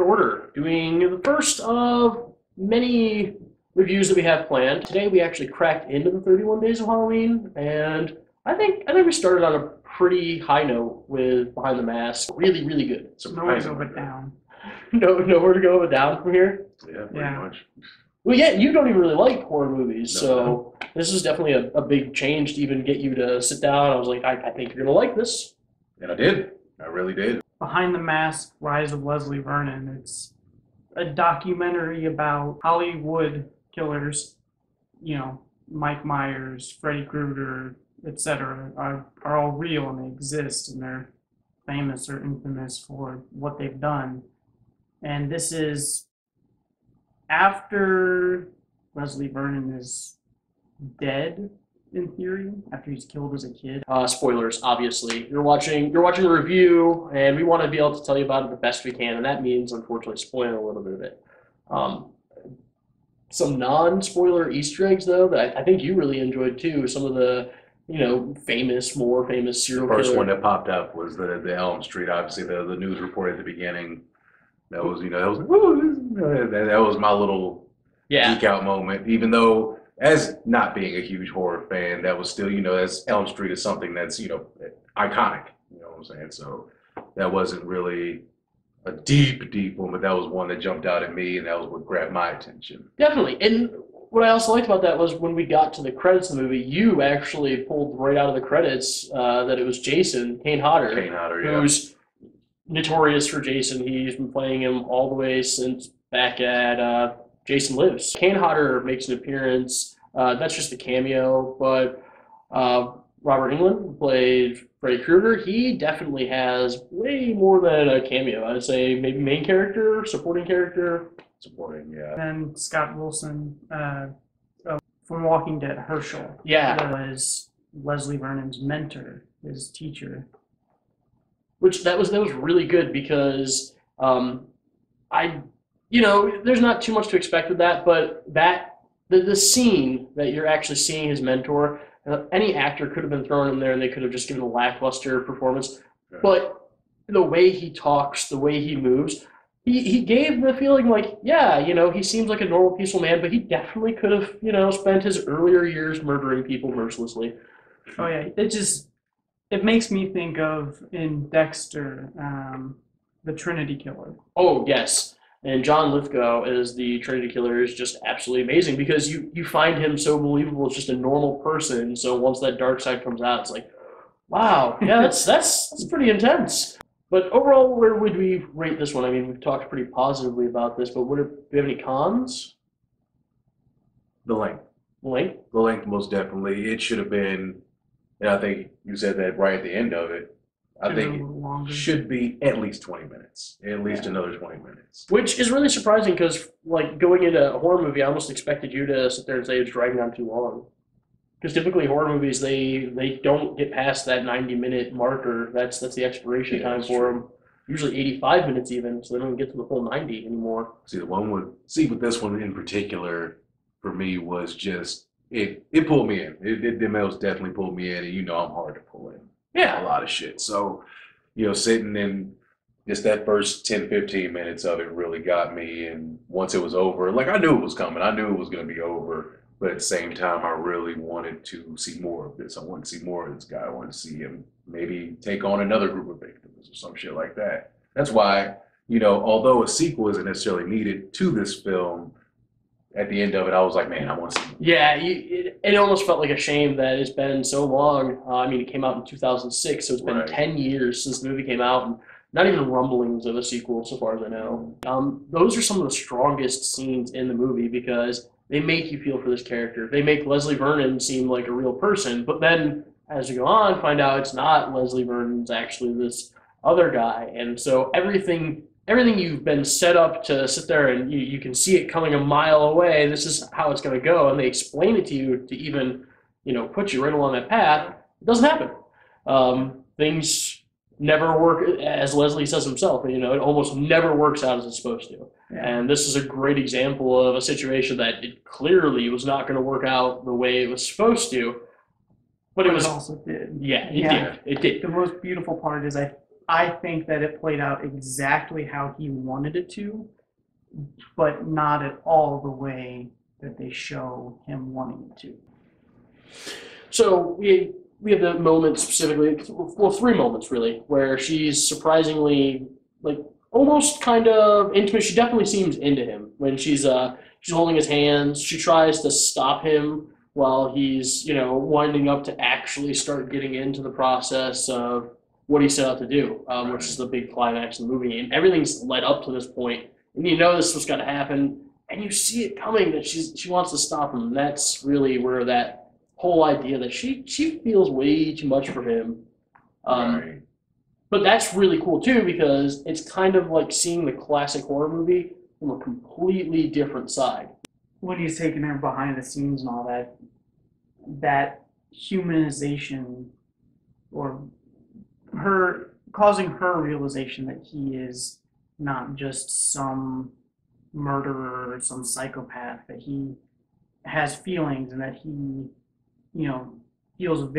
order, doing the first of many reviews that we have planned. Today we actually cracked into the 31 Days of Halloween, and I think we started on a pretty high note with Behind the Mask. Really, really good. Nowhere to go but down. Nowhere to go but down from here. Yeah, pretty much. Well, yeah, you don't even really like horror movies, so this is definitely a big change to even get you to sit down. I was like, I think you're gonna like this. And I did. I really did. Behind the Mask, Rise of Leslie Vernon. It's a documentary about Hollywood killers. You know, Mike Myers, Freddy Krueger, etc. are all real and they exist and they're famous or infamous for what they've done. And this is after Leslie Vernon is dead, in theory, after he's killed as a kid. Spoilers, obviously. You're watching the review, and we want to be able to tell you about it the best we can, and that means, unfortunately, spoiling a little bit of it. Some non-spoiler Easter eggs, though, that I think you really enjoyed, too. Some of the, more famous serial killer. The first one that popped up was the Elm Street, obviously, the news report at the beginning. That was, that was my little geek out moment, even though, as not being a huge horror fan, that was still, as Elm Street is something that's, iconic, you know what I'm saying? So that wasn't really a deep one, but that was one that jumped out at me, and that was what grabbed my attention. Definitely. And what I also liked about that was when we got to the credits of the movie, you actually pulled right out of the credits that it was Jason, Kane Hodder. Kane Hodder, yeah. Who's notorious for Jason. He's been playing him all the way since back at Jason Lives. Kane Hodder makes an appearance. That's just a cameo, but Robert Englund, who played Freddy Krueger, he definitely has way more than a cameo. I'd say maybe main character, supporting character. Supporting, yeah. And Scott Wilson from Walking Dead, Herschel. Yeah. Was Leslie Vernon's mentor, his teacher. Which that was really good because there's not too much to expect with that, but the scene that you're actually seeing his mentor, any actor could have been thrown in there and they could have just given a lackluster performance. Okay. But the way he talks, the way he moves, he gave the feeling like, he seems like a normal, peaceful man, but he definitely could have, spent his earlier years murdering people mercilessly. Oh, yeah. It makes me think of, in Dexter, the Trinity Killer. Oh, yes. And John Lithgow as the Trinity Killer is just absolutely amazing because you find him so believable as just a normal person. So once that dark side comes out, it's like, wow, yeah, that's pretty intense. But overall, where would we rate this one? I mean, we've talked pretty positively about this, but do we have any cons? The length. Length? The length, most definitely. It should have been, and I think you said that right at the end of it, I think it should be at least 20 minutes, at least another 20 minutes. Which is really surprising because, going into a horror movie, I almost expected you to sit there and say it's dragging on too long. Because typically horror movies, they don't get past that 90-minute marker. That's the expiration time for them. Usually 85 minutes even, so they don't get to the full 90 anymore. With this one in particular, for me, was just, it pulled me in. It most definitely pulled me in, and I'm hard to pull in. Yeah. A lot of shit. So, sitting in just that first 10, 15 minutes of it really got me. And once it was over, I knew it was coming. I knew it was going to be over. But at the same time, I really wanted to see more of this. I wanted to see more of this guy. I wanted to see him maybe take on another group of victims or some shit like that. That's why, although a sequel isn't necessarily needed to this film, at the end of it, I was like, man, I want to see more. Yeah, it almost felt like a shame that it's been so long. It came out in 2006, so it's been 10 years since the movie came out, and not even rumblings of a sequel, so far as I know. Those are some of the strongest scenes in the movie because they make you feel for this character. They make Leslie Vernon seem like a real person, but then as you go on, find out it's not Leslie Vernon's actually this other guy, and so everything you've been set up to sit there and you can see it coming a mile away, this is how it's going to go, and they explain it to you to even, put you right along that path. It doesn't happen. Things never work, as Leslie says himself, it almost never works out as it's supposed to. Yeah. And this is a great example of a situation that it clearly was not going to work out the way it was supposed to, but it also did. Yeah, it did. It did. The most beautiful part is I think that it played out exactly how he wanted it to, but not at all the way that they show him wanting it to. So we have the moment specifically, well, three moments really, where she's surprisingly like almost kind of intimate. She definitely seems into him when she's holding his hands. She tries to stop him while he's winding up to actually start getting into the process of what he set out to do, which is the big climax of the movie. And everything's led up to this point, and you know this was going to happen, and you see it coming that she wants to stop him. And that's really where that whole idea that she feels way too much for him. Right. But that's really cool too, because it's kind of like seeing the classic horror movie from a completely different side. When he's taking her behind the scenes and all that, that humanization, or her causing her realization that he is not just some murderer or some psychopath, that he has feelings and that he feels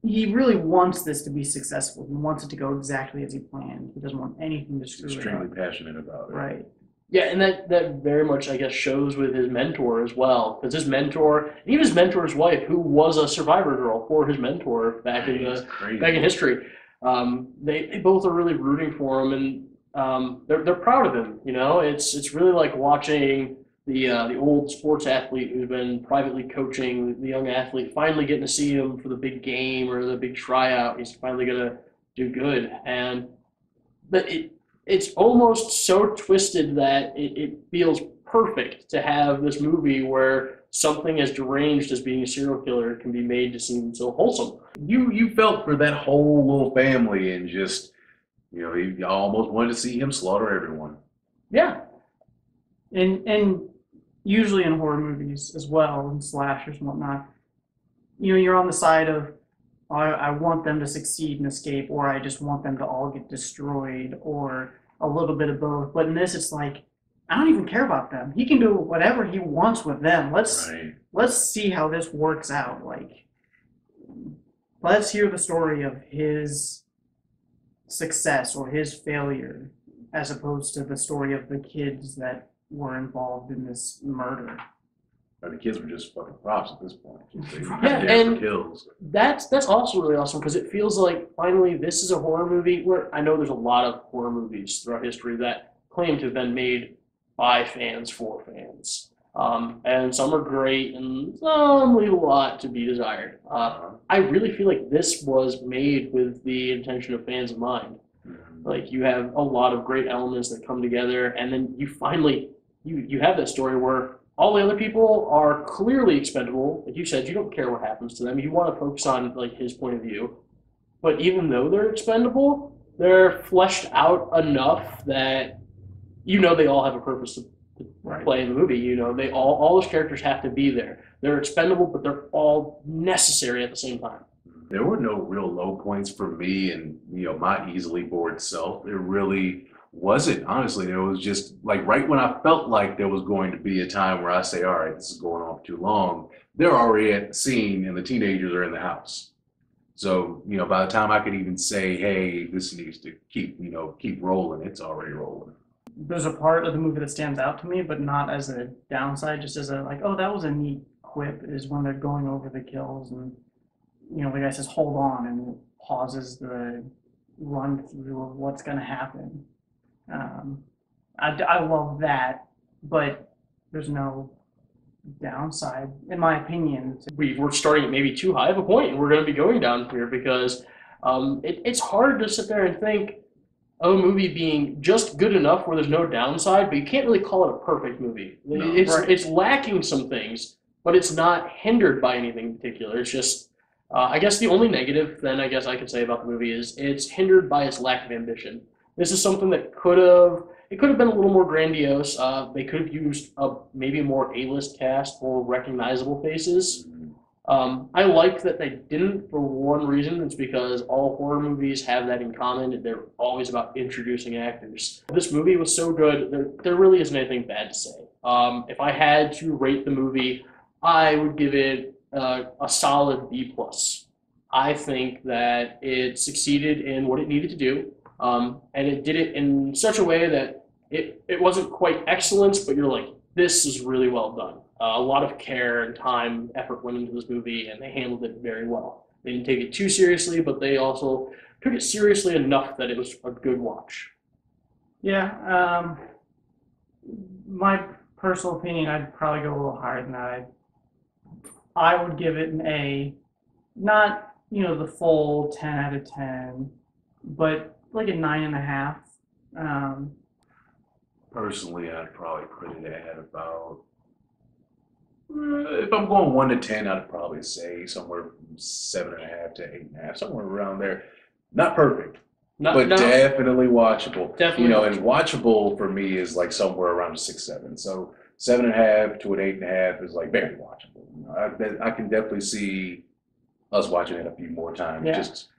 he really wants this to be successful. He wants it to go exactly as he planned. He doesn't want anything to screw it up. Extremely passionate about it. Right. Yeah, and that very much, I guess, shows with his mentor as well. Because his mentor, and even his mentor's wife, who was a survivor girl for his mentor back in history, they both are really rooting for him, and they're proud of him. It's really like watching the old sports athlete who's been privately coaching the young athlete, finally getting to see him for the big game or the big tryout. He's finally going to do good. But it's almost so twisted that it feels perfect to have this movie where something as deranged as being a serial killer can be made to seem so wholesome. You felt for that whole little family, and just, you almost wanted to see him slaughter everyone. Yeah. And usually in horror movies as well, and slashers and whatnot, you're on the side of, I want them to succeed and escape, or I just want them to all get destroyed, or a little bit of both. But in this, it's like, I don't even care about them. He can do whatever he wants with them. Let's see how this works out. Like, let's hear the story of his success or his failure, as opposed to the story of the kids that were involved in this murder. The kids were just fucking props at this point. And kills. That's also really awesome, because it feels like finally this is a horror movie where I know there's a lot of horror movies throughout history that claim to have been made by fans for fans. And some are great and some leave a lot to be desired. I really feel like this was made with the intention of fans in mind. Like, you have a lot of great elements that come together, and then you finally you have that story where all the other people are clearly expendable. Like you said, you don't care what happens to them. You want to focus on like his point of view. But even though they're expendable, they're fleshed out enough that they all have a purpose to play in the movie. They all those characters have to be there. They're expendable, but they're all necessary at the same time. There were no real low points for me, and my easily bored self. There really wasn't, honestly. There was just like right when I felt like there was going to be a time where I say, all right, this is going on for too long, they're already at the scene and the teenagers are in the house. So, by the time I could even say, hey, this needs to keep rolling, it's already rolling. There's a part of the movie that stands out to me, but not as a downside, just as a like, oh, that was a neat quip, is when they're going over the kills and the guy says, hold on, and pauses the run through of what's going to happen. I love that, but there's no downside, in my opinion. We're starting at maybe too high of a point, and we're going to be going down here because it's hard to sit there and think of a movie being just good enough where there's no downside, but you can't really call it a perfect movie. No, it's lacking some things, but it's not hindered by anything in particular. It's just, I guess the only negative then I guess I could say about the movie is it's hindered by its lack of ambition. This is something that could have been a little more grandiose. They could have used maybe a more A-list cast or recognizable faces. I like that they didn't, for one reason. It's because all horror movies have that in common. They're always about introducing actors. This movie was so good, there really isn't anything bad to say. If I had to rate the movie, I would give it a solid B+. I think that it succeeded in what it needed to do, and it did it in such a way that it wasn't quite excellence, but you're like, this is really well done. A lot of care and time, effort went into this movie, and they handled it very well. They didn't take it too seriously, but they also took it seriously enough that it was a good watch. Yeah, my personal opinion, I'd probably go a little higher than that. I would give it an A, not, the full 10 out of 10, but like a 9.5. Personally, I'd probably put it at about, if I'm going 1 to 10, I'd probably say somewhere from 7.5 to 8.5, somewhere around there. Not perfect, but No, definitely watchable. definitely And watchable for me is like somewhere around 6, 7. So 7.5 to an 8.5 is like very watchable. I can definitely see us watching it a few more times, Yeah. just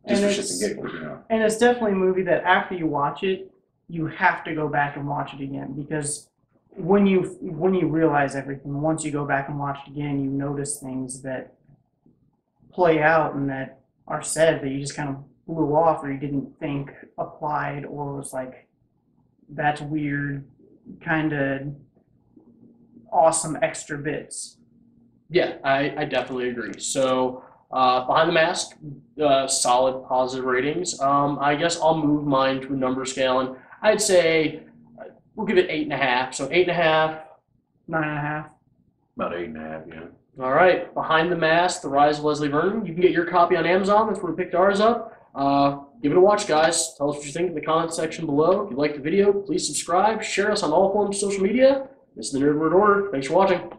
And for it's- shits and giggles, And it's definitely a movie that after you watch it, you have to go back and watch it again, because when you realize everything, once you go back and watch it again, you notice things that play out and that are said that you just kind of blew off or you didn't think applied, or was like, that's weird, kind of awesome extra bits. Yeah, I definitely agree. So, Behind the Mask, solid positive ratings. I guess I'll move mine to a number scale, and I'd say we'll give it 8.5. So 8.5. 9.5. about 8.5, yeah. All right, Behind the Mask, The Rise of Leslie Vernon. You can get your copy on Amazon. That's where we picked ours up. Give it a watch, guys. Tell us what you think in the comment section below. If you liked the video, please subscribe. Share us on all forms of social media. This is the Nerd Word Order. Thanks for watching.